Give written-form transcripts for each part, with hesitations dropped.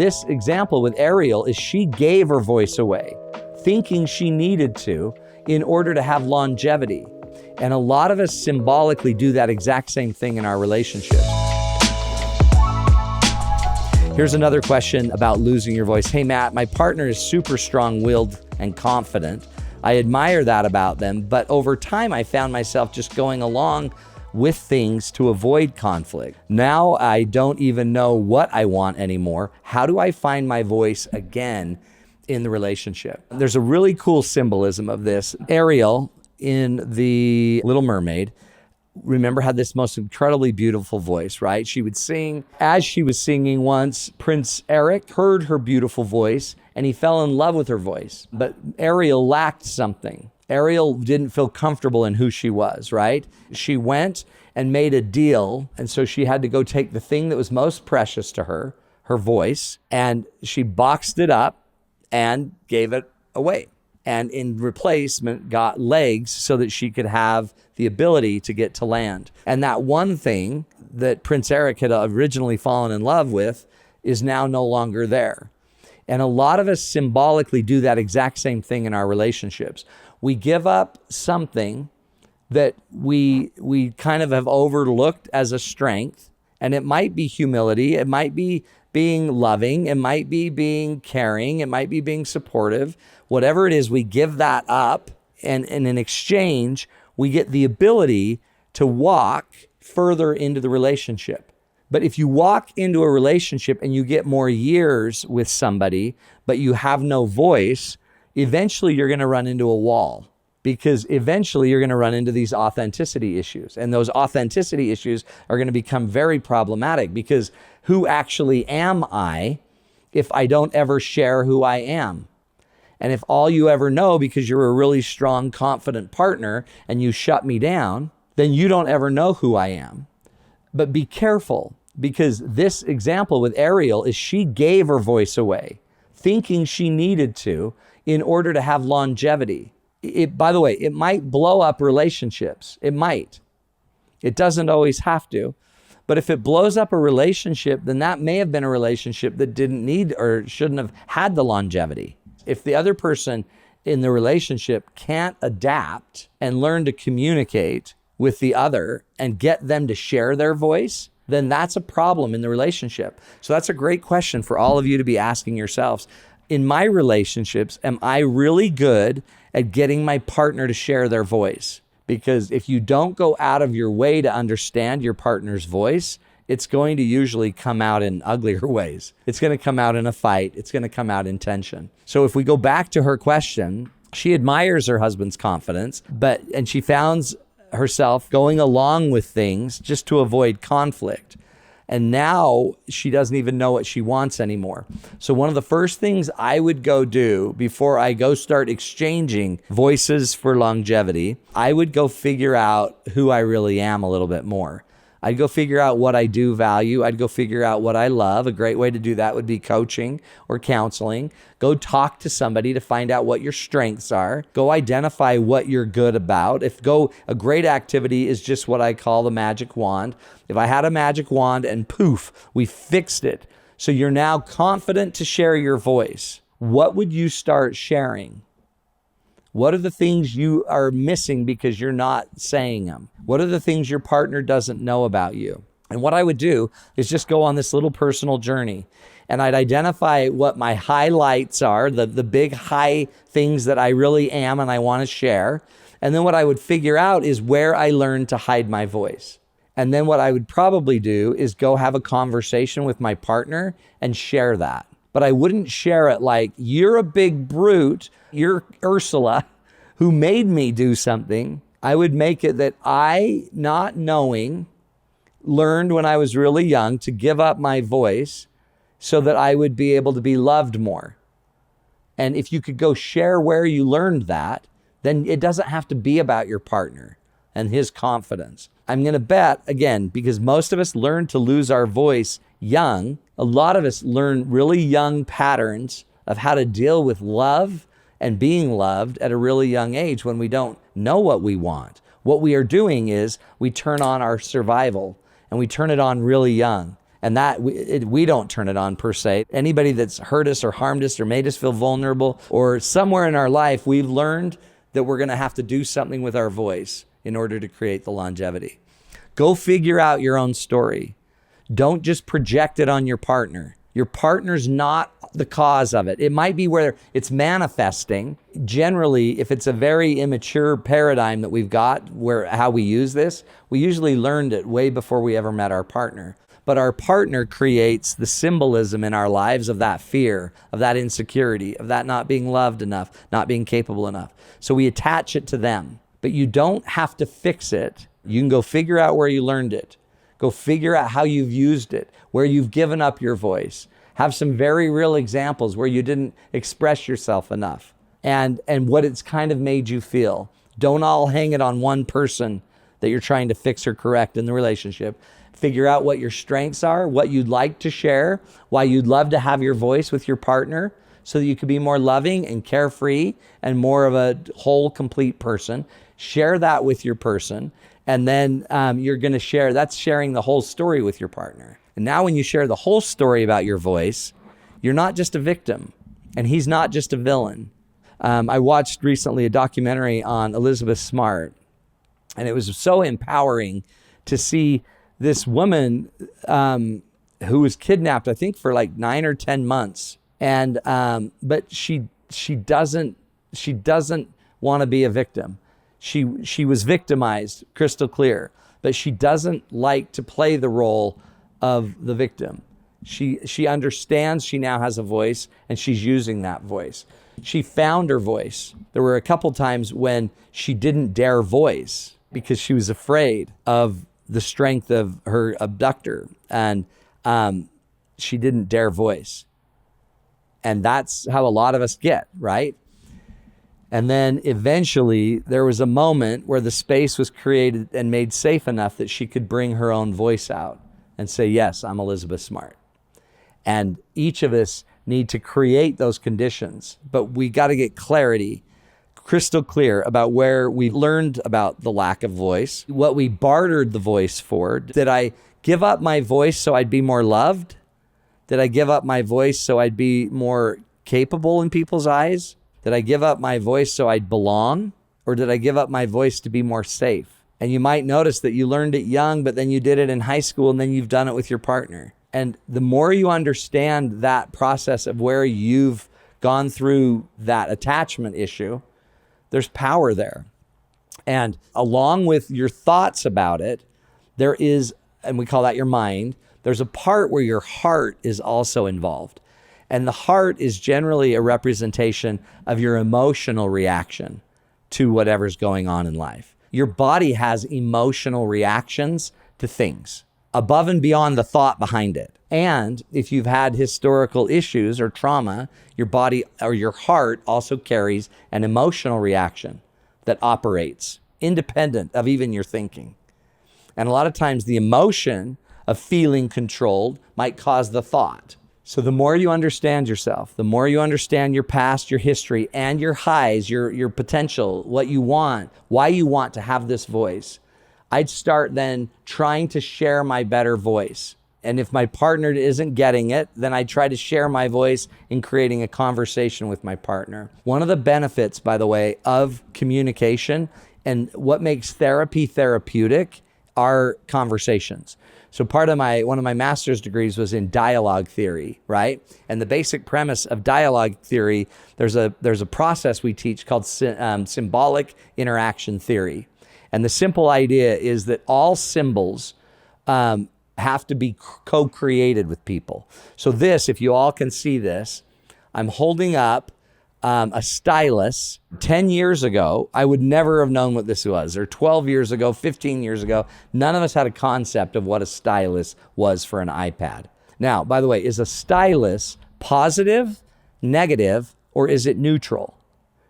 this example with Ariel is she gave her voice away, thinking she needed to in order to have longevity. And a lot of us symbolically do that exact same thing in our relationships. Here's another question about losing your voice. Hey, Matt, my partner is super strong-willed and confident. I admire that about them, but over time I found myself just going along with things to avoid conflict. Now I don't even know what I want anymore. How do I find my voice again in the relationship? There's a really cool symbolism of this. Ariel in the Little Mermaid, remember, had this most incredibly beautiful voice, right? She would sing. As she was singing once, Prince Eric heard her beautiful voice and he fell in love with her voice. But Ariel lacked something. Ariel didn't feel comfortable in who she was, right? She went and made a deal. And so she had to go take the thing that was most precious to her, her voice, and she boxed it up and gave it away. And in replacement, got legs so that she could have the ability to get to land. And that one thing that Prince Eric had originally fallen in love with is now no longer there. And a lot of us symbolically do that exact same thing in our relationships. We give up something that we kind of have overlooked as a strength. And it might be humility. It might be being loving. It might be being caring. It might be being supportive. Whatever it is, we give that up. And in exchange, we get the ability to walk further into the relationship. But if you walk into a relationship and you get more years with somebody, but you have no voice, eventually you're going to run into a wall, because eventually you're going to run into these authenticity issues. And those authenticity issues are going to become very problematic, because who actually am I if I don't ever share who I am? And if all you ever know, because you're a really strong, confident partner and you shut me down, then you don't ever know who I am. But be careful, because this example with Ariel is she gave her voice away, thinking she needed to in order to have longevity. By the way, it might blow up relationships. It might. It doesn't always have to. But if it blows up a relationship, then that may have been a relationship that didn't need or shouldn't have had the longevity. If the other person in the relationship can't adapt and learn to communicate with the other and get them to share their voice, then that's a problem in the relationship. So that's a great question for all of you to be asking yourselves. In my relationships, am I really good at getting my partner to share their voice? Because if you don't go out of your way to understand your partner's voice, it's going to usually come out in uglier ways. It's going to come out in a fight. It's going to come out in tension. So if we go back to her question, she admires her husband's confidence, and she found herself going along with things just to avoid conflict. And now she doesn't even know what she wants anymore. So one of the first things I would go do before I go start exchanging voices for longevity, I would go figure out who I really am a little bit more. I'd go figure out what I do value. I'd go figure out what I love. A great way to do that would be coaching or counseling. Go talk to somebody to find out what your strengths are. Go identify what you're good about. A great activity is just what I call the magic wand. If I had a magic wand and poof, we fixed it. So you're now confident to share your voice. What would you start sharing? What are the things you are missing because you're not saying them? What are the things your partner doesn't know about you? And what I would do is just go on this little personal journey, and I'd identify what my highlights are, the big high things that I really am and I want to share. And then what I would figure out is where I learned to hide my voice. And then what I would probably do is go have a conversation with my partner and share that. But I wouldn't share it like, you're a big brute, you're Ursula, who made me do something. I would make it that I, not knowing, learned when I was really young to give up my voice so that I would be able to be loved more. And if you could go share where you learned that, then it doesn't have to be about your partner and his confidence. I'm going to bet, again, because most of us learn to lose our voice young, a lot of us learn really young patterns of how to deal with love and being loved at a really young age when we don't know what we want. What we are doing is we turn on our survival, and we turn it on really young. And that we don't turn it on per se. Anybody that's hurt us or harmed us or made us feel vulnerable, or somewhere in our life, we've learned that we're going to have to do something with our voice in order to create the longevity. Go figure out your own story. Don't just project it on your partner. Your partner's not the cause of it. It might be where it's manifesting. Generally, if it's a very immature paradigm that we've got, where how we use this, we usually learned it way before we ever met our partner. But our partner creates the symbolism in our lives of that fear, of that insecurity, of that not being loved enough, not being capable enough. So we attach it to them. But you don't have to fix it. You can go figure out where you learned it. Go figure out how you've used it, where you've given up your voice. Have some very real examples where you didn't express yourself enough, and what it's kind of made you feel. Don't all hang it on one person that you're trying to fix or correct in the relationship. Figure out what your strengths are, what you'd like to share, why you'd love to have your voice with your partner so that you could be more loving and carefree and more of a whole, complete person. Share that with your person. And then you're going to share, that's sharing the whole story with your partner. And now when you share the whole story about your voice, you're not just a victim and he's not just a villain. I watched recently a documentary on Elizabeth Smart, and it was so empowering to see this woman who was kidnapped, I think for like 9 or 10 months. And but she doesn't want to be a victim. She was victimized, crystal clear, but she doesn't like to play the role of the victim. She understands she now has a voice, and she's using that voice. She found her voice. There were a couple times when she didn't dare voice because she was afraid of the strength of her abductor, and she didn't dare voice. And that's how a lot of us get, right? And then eventually there was a moment where the space was created and made safe enough that she could bring her own voice out and say, yes, I'm Elizabeth Smart. And each of us need to create those conditions, but we got to get clarity, crystal clear about where we learned about the lack of voice, what we bartered the voice for. Did I give up my voice so I'd be more loved? Did I give up my voice so I'd be more capable in people's eyes? Did I give up my voice so I'd belong? Or did I give up my voice to be more safe? And you might notice that you learned it young, but then you did it in high school, and then you've done it with your partner. And the more you understand that process of where you've gone through that attachment issue, there's power there. And along with your thoughts about it, there is, and we call that your mind, there's a part where your heart is also involved. And the heart is generally a representation of your emotional reaction to whatever's going on in life. Your body has emotional reactions to things above and beyond the thought behind it. And if you've had historical issues or trauma, your body or your heart also carries an emotional reaction that operates independent of even your thinking. And a lot of times the emotion of feeling controlled might cause the thought. So the more you understand yourself, the more you understand your past, your history, and your highs, your potential, what you want, why you want to have this voice, I'd start then trying to share my better voice. And if my partner isn't getting it, then I try to share my voice in creating a conversation with my partner. One of the benefits, by the way, of communication and what makes therapy therapeutic are conversations. So one of my master's degrees was in dialogue theory, right? And the basic premise of dialogue theory, there's a process we teach called symbolic interaction theory. And the simple idea is that all symbols have to be co-created with people. So this, if you all can see this, I'm holding up a stylus. 10 years ago, I would never have known what this was, or 12 years ago, 15 years ago. None of us had a concept of what a stylus was for an iPad. Now, by the way, is a stylus positive, negative, or is it neutral?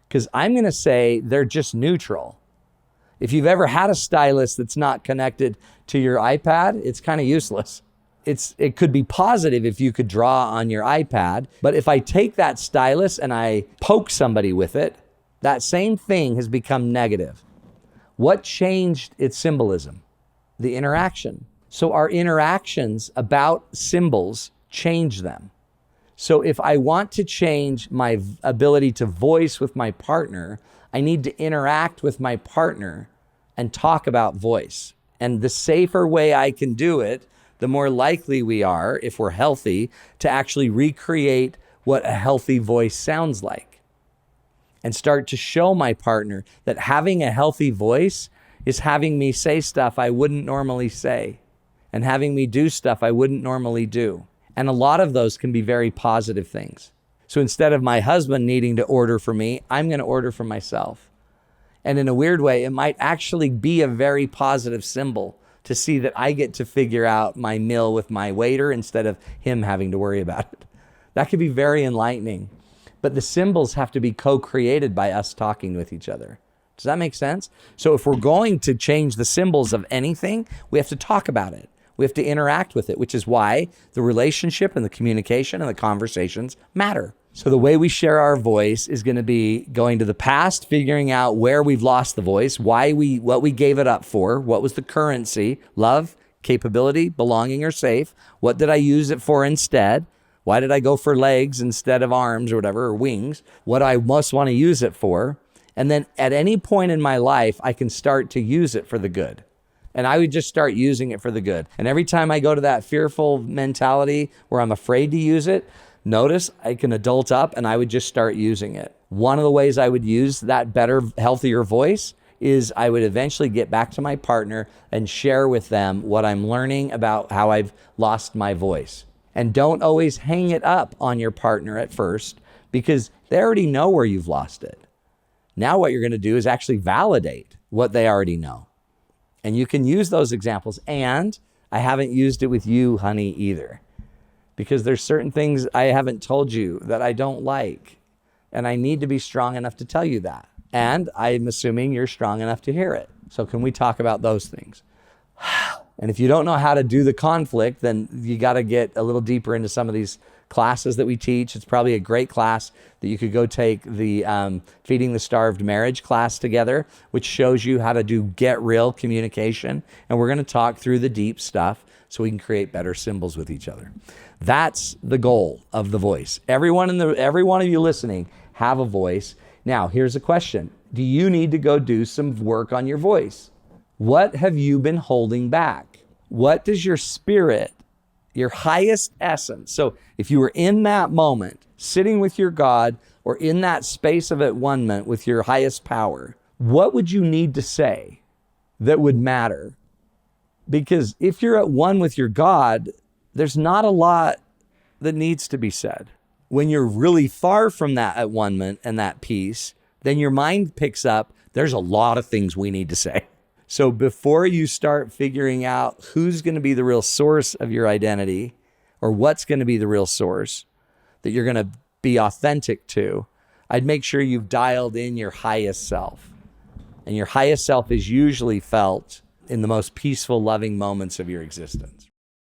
Because I'm going to say they're just neutral. If you've ever had a stylus that's not connected to your iPad, it's kind of useless. It could be positive if you could draw on your iPad, but if I take that stylus and I poke somebody with it, that same thing has become negative. What changed its symbolism? The interaction. So our interactions about symbols change them. So if I want to change my ability to voice with my partner, I need to interact with my partner and talk about voice. And the safer way I can do it, the more likely we are, if we're healthy, to actually recreate what a healthy voice sounds like. And start to show my partner that having a healthy voice is having me say stuff I wouldn't normally say, and having me do stuff I wouldn't normally do. And a lot of those can be very positive things. So instead of my husband needing to order for me, I'm going to order for myself. And in a weird way, it might actually be a very positive symbol to see that I get to figure out my meal with my waiter instead of him having to worry about it. That could be very enlightening. But the symbols have to be co-created by us talking with each other. Does that make sense? So if we're going to change the symbols of anything, we have to talk about it. We have to interact with it, which is why the relationship and the communication and the conversations matter. So the way we share our voice is going to be going to the past, figuring out where we've lost the voice, what we gave it up for, what was the currency, love, capability, belonging, or safe. What did I use it for instead? Why did I go for legs instead of arms or whatever, or wings? What I most want to use it for. And then at any point in my life, I can start to use it for the good. And I would just start using it for the good. And every time I go to that fearful mentality where I'm afraid to use it, notice I can adult up and I would just start using it. One of the ways I would use that better, healthier voice is I would eventually get back to my partner and share with them what I'm learning about how I've lost my voice. And don't always hang it up on your partner at first, because they already know where you've lost it. Now what you're going to do is actually validate what they already know. And you can use those examples. And I haven't used it with you, honey, either, because there's certain things I haven't told you that I don't like. And I need to be strong enough to tell you that. And I'm assuming you're strong enough to hear it. So can we talk about those things? And if you don't know how to do the conflict, then you got to get a little deeper into some of these classes that we teach. It's probably a great class that you could go take, the Feeding the Starved Marriage class together, which shows you how to do get real communication. And we're going to talk through the deep stuff so we can create better symbols with each other. That's the goal of the voice. Every one of you listening have a voice. Now, here's a question. Do you need to go do some work on your voice? What have you been holding back? What does your spirit, your highest essence, so if you were in that moment, sitting with your God, or in that space of at-one-ment with your highest power, what would you need to say that would matter? Because if you're at one with your God, there's not a lot that needs to be said. When you're really far from that at-one-ment and that peace, then your mind picks up, there's a lot of things we need to say. So before you start figuring out who's going to be the real source of your identity, or what's going to be the real source that you're going to be authentic to, I'd make sure you've dialed in your highest self. And your highest self is usually felt in the most peaceful, loving moments of your existence.